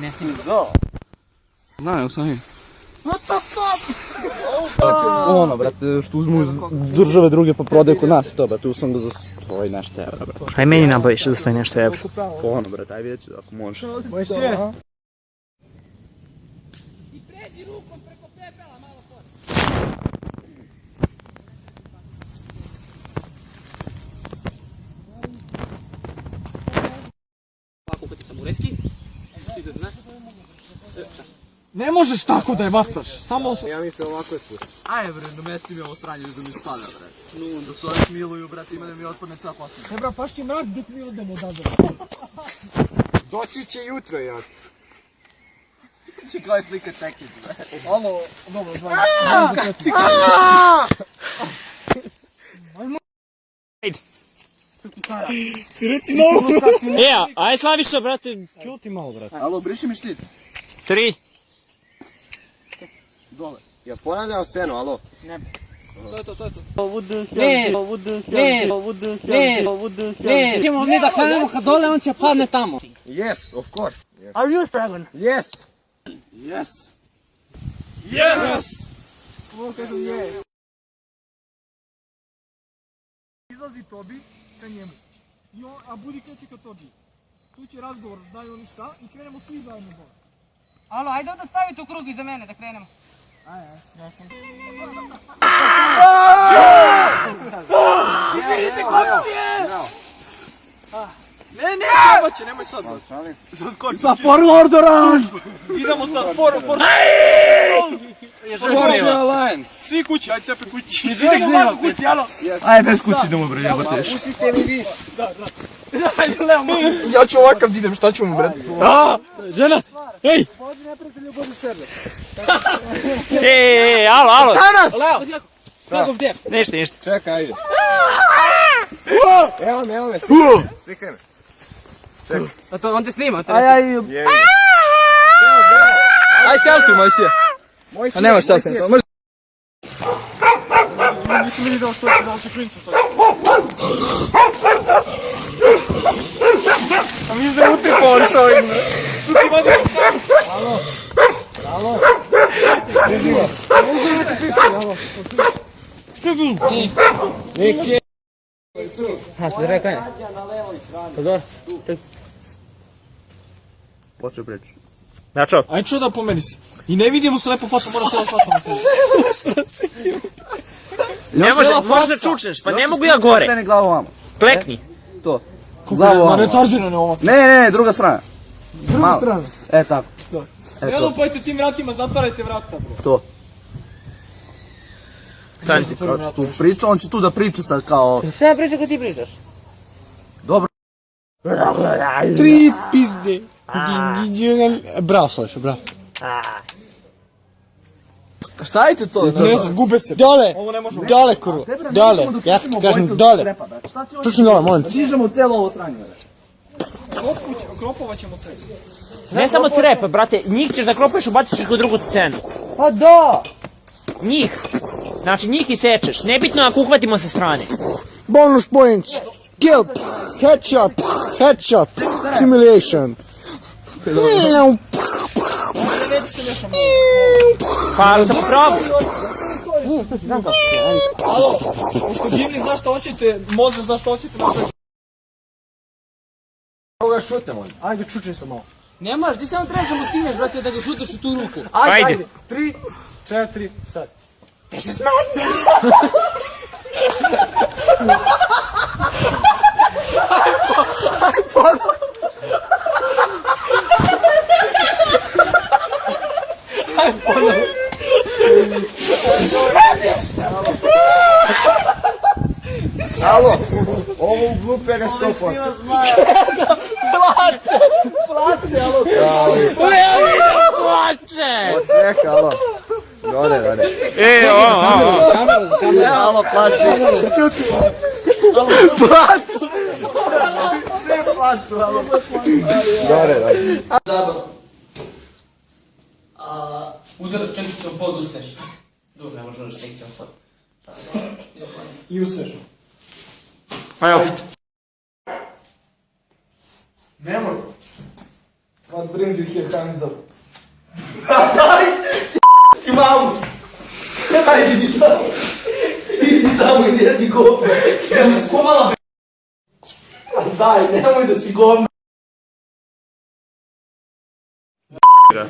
ne snimi. Znam, evo sam im. Ono, brate, što uzmu iz države druge pa prodaju kod nas, to, brate, uzmem ga za svoj nešto evra, brate. Aj meni nabaviš za svoj nešto evra. Ono, brate, aj vidjet ću ako može. Ne možeš tako da je vataš, samo... Ja mislim ovako je put. Ajde bre, domesti mi ovo sranje da mi spada bre. Dok se ovih miluju brate, ima da mi otpadne cela posljednja. Dobra, pašće mrak dok mi odemo odavde. Doći će jutro, jak. Ti kao je slika tekić bre. Alo, dobro, zvanje. Aj Slaviša, brate, čuti malo, brate. Alo, briši mi štit. 3. Dole. Ja ponavljam scenu, alo. To je to. Ne, ćemo mi da krenemo kad dole, on će padne tamo. Yes, of course. Are you struggling? Yes. Izlazi Tobi ka njemu. A Budi kreće ka Tobi. Tu će razgovor, znaju oni šta i krenemo svi zajedno dole. Alo, ajde da stavite u krug iza mene da krenemo. Vidite komšije! Nemoj sad. Sa forwarderan! Idemo sad, for... Svi kući, ajde cepe kući. Idemo van kući, alo. Ajde, bez kući idemo, bre, jebate. Pustite mi vis. Ajde, Leo, Ja ću ovakav da idem, šta ću mu bre? Žena, ej! Bodi neprijatelju, bodi sebe. Ej, alo. Leo. Ništa. Čekaj, ajde. Evo me, slikaj me. A to on te snima, Aj selfie, moj sije. A nemaš selfie. Nisam vidio što je dao se klincu što je. A mi da utipovali s ovim. Suti vodi. Alo. Drži vas. Neki. Šta rekao je? Pa dobro. Počeo preći. Načo? Aj čo da pomeni si. I ne vidimo se lepo faca, mora se ova faca na sebi. Možeš da čučneš, pa ne mogu ja gore. Kreni glavu vamo. Klekni. To. Glavu Ma vamo. retardinane ovo sve. Ne, druga strana. Druga strana. E, tako. Ne lupajte tim vratima, zatvarajte vrata bro. To. Stani. Tu priča, on će tu da priča sad kao... Šta priča kad ti pričaš? Dobro. 3 pizde. Bravo, Slaviša, bravo. Šta je to? Ne znam, gube se. Dole, dole, kurva. Dole, ja ti kažem dole. Tučni dole, molim te. Stižemo celo ovo sranje. Kropovat ćemo celu. Ne samo crepa, brate, njih ćeš da kropuješ, ubaciš ih u drugu scenu. Pa da! Njih. Znači njih isečeš, nebitno ako uhvatimo sa strane. Bonus points. Kill, headshot, humiliation. Pa sam pravu. Alo, pošto Gimli zna šta hoćete, Moze zna šta hoćete napraviti. Evo ga šutnemo. Ajde, čučni se malo. Ne možeš, ti samo trebaš da mu stigneš, brate, da ga šutaš u tu ruku. Ajde. 3, 4, sad. Alo, ovo u blupere 100%. Plače, alo. Plače! Od sveka, alo. Dole. Ej, Kamera, alo, plače. Dole. Udaraš četicom pod, ustaješ. Dobro, ne možeš udaraš četicom pod. I ustaješ. Pa evo. Nemoj. What brings you here, Hamsdorf? Daj! Ti mamu! Daj, idi tamo! Idi tamo i nije ti govno! Ja sam komala! Daj, nemoj da si govno! Daj!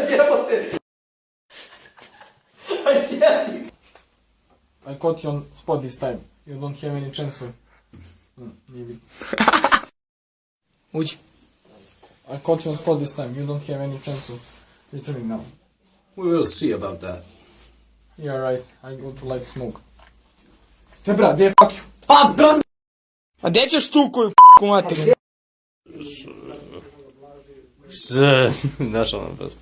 Jebote! Aj, jebi! I caught you on spot this time. You don't have any chance of... Nije bitno. Uđi. I caught you on spot this time. You don't have any chance of returning now. We will see about that. You're right. I go to light smoke. Te bra, gdje je fuck you? Pa, brat! A gdje ćeš tu koju p***ku materinu? Znaš ono bez.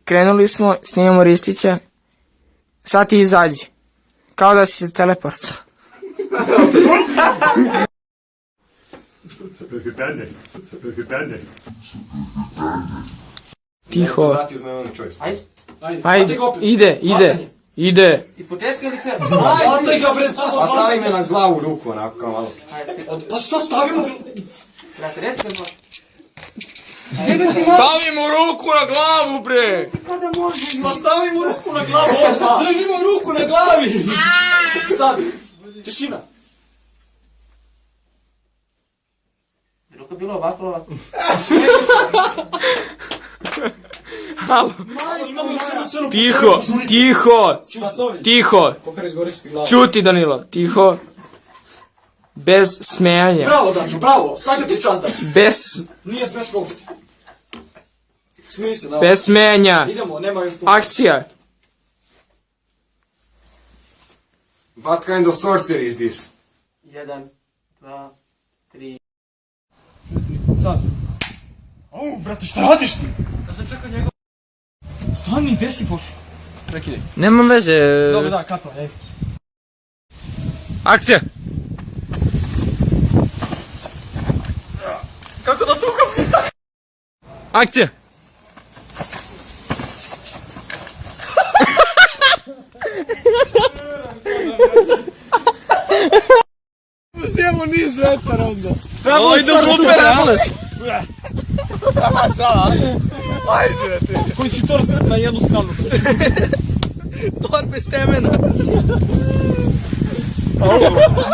Krenuli smo, snimamo Ristića. Sad ti izađi. Kao da si se teleportao. Tiho. Vrati uz mene onaj čovjek. Ajde, ide. Otaj ga bre, samo A stavi me na glavu ruku onako kao malo. Pa što stavimo? Stavimo ruku na glavu, bre! Pa stavimo ruku na glavu odmah! Držimo ruku na glavi! Sad, tišina! Ruka bila ovako. Halo. Imamo još jednu crnu Tiho. Kokar izgorit ću ti glavu. Čuti, Danilo, tiho. Bez smejanja. Bravo, Dačo, bravo! Svaka ti čast, Dačo! Bez Nije smešno uopšte. Smiji se, da. smejanja. Idemo, nema još puno. Akcija. What kind of sorcery is this? 1, 2, 3. Sad. Au, brate, šta radiš ti? Ja sam čekao njegov... Stani, gdje si pošao? Prekidaj. Nema veze. Dobro, da, kato, ajde. Akcija. Kako da tukam? Akcija. Snijemo niz vetar onda. Ovo idu grupe Rales. Ajde, te. Koji si to na jednu stranu? Tor bez temena.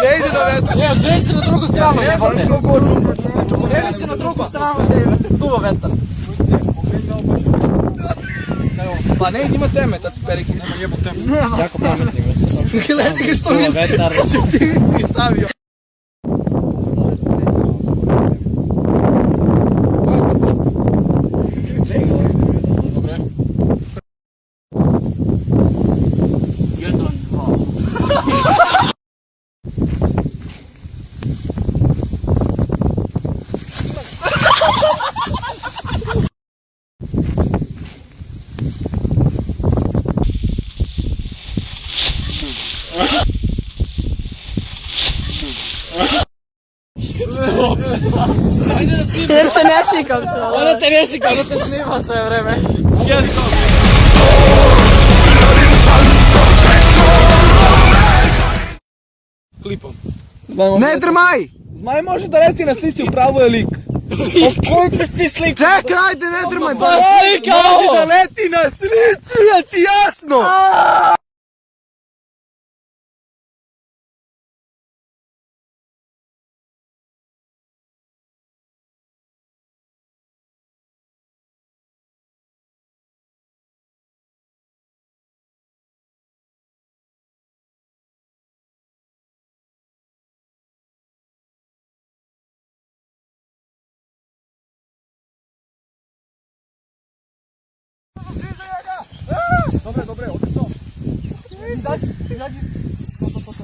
Ne ide na vetar. Ne, odvej se na drugu stranu. Odvej se na drugu stranu gdje je duva vetar. Pa ne, ima teme, tad periki nismo jebu temu. Jako pametni. Gledaj ga što mi ti si stavio. Jer se ne sikam to. Ona te ne sikam, ona te snima sve vreme. Klipom. Ne drmaj! Zmaj može da leti na slici, upravo je lik. O koji ćeš ti slik? Čekaj, ajde, ne drmaj! Pa slika može da leti na slici, je ti jasno? Dobre, odlično. Izađi.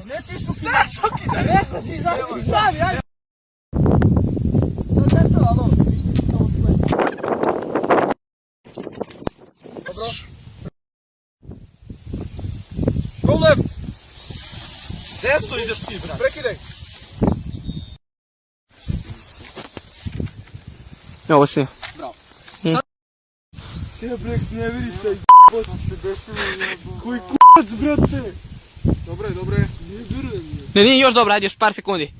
Ne ti šuki. Ne šuki se. Rekao si, Stavi, ajde. Sad dešava, alo. Dobro. Go left. Desno ideš ti, brat. Prekidaj. Ovo si. Te brek, ne vidiš taj j***bot se desilo. Koji k***ac, brate. Dobre. Ne, nije još dobro, ajde još par sekundi.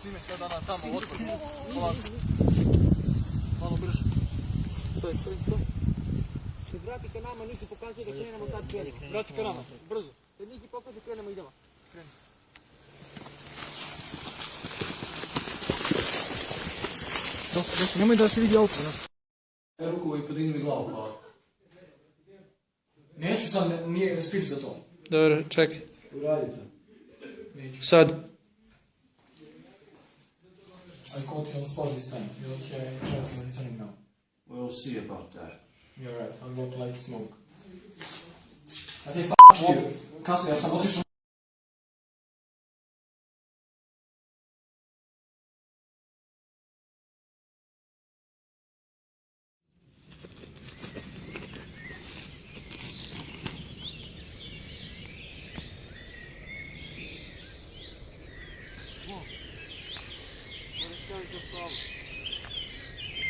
snime sada na tamo otvoru. Ovako. Malo brže. Se vrati ka nama, Niki pokazuje da krenemo tad krenemo. Vrati ka nama, brzo. Kad Niki pokaže krenemo, idemo. Dosta, nemoj da se vidi auto. Ruku i podigni mi glavu, hvala. Neću sam, ne spiš za to. Dobro, čekaj. Uradite. Sad. I caught you on spot this time. You're okay, chance of returning now. We'll see about that. You're right, I'm going to light smoke. I think f*** you. Kasnije, ja sam otišao.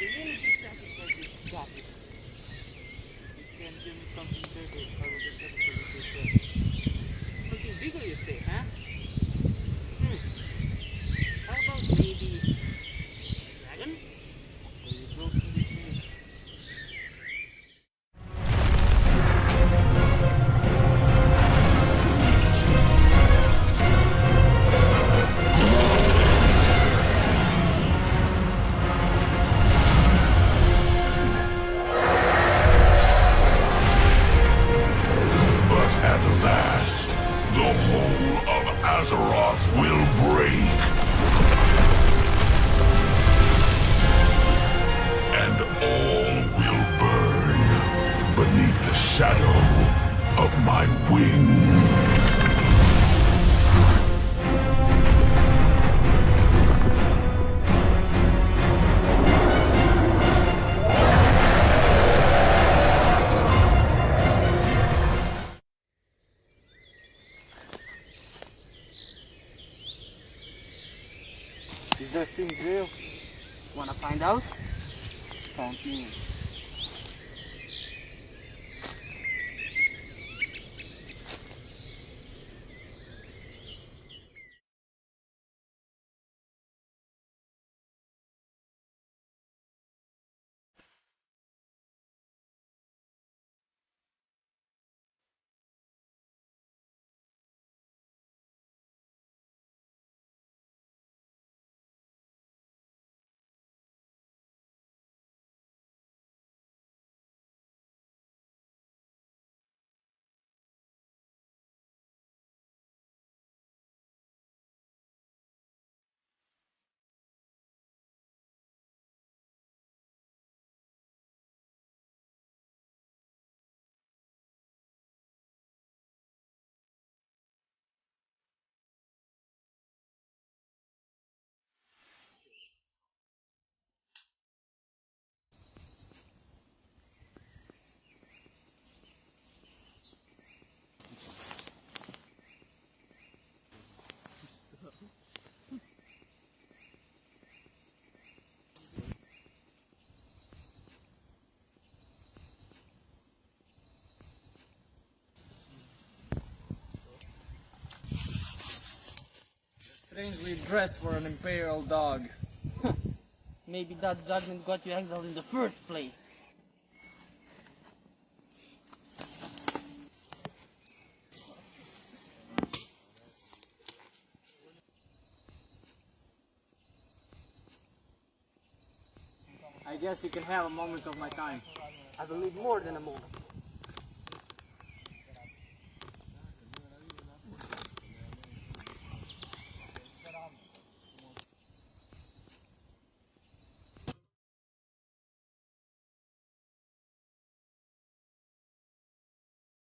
The minute you start it like this, stop it. You can give me something bigger. I will just have it for you. Something bigger, you say, huh? How about maybe dragon? Or you broke through this minute. Azeroth will break. And all will burn beneath the shadow of my wings. Is that thing real? Wanna find out? Count me in. Strangely dressed for an imperial dog. Maybe that judgment got you exiled in the first place. I guess you can have a moment of my time. I believe more than a moment.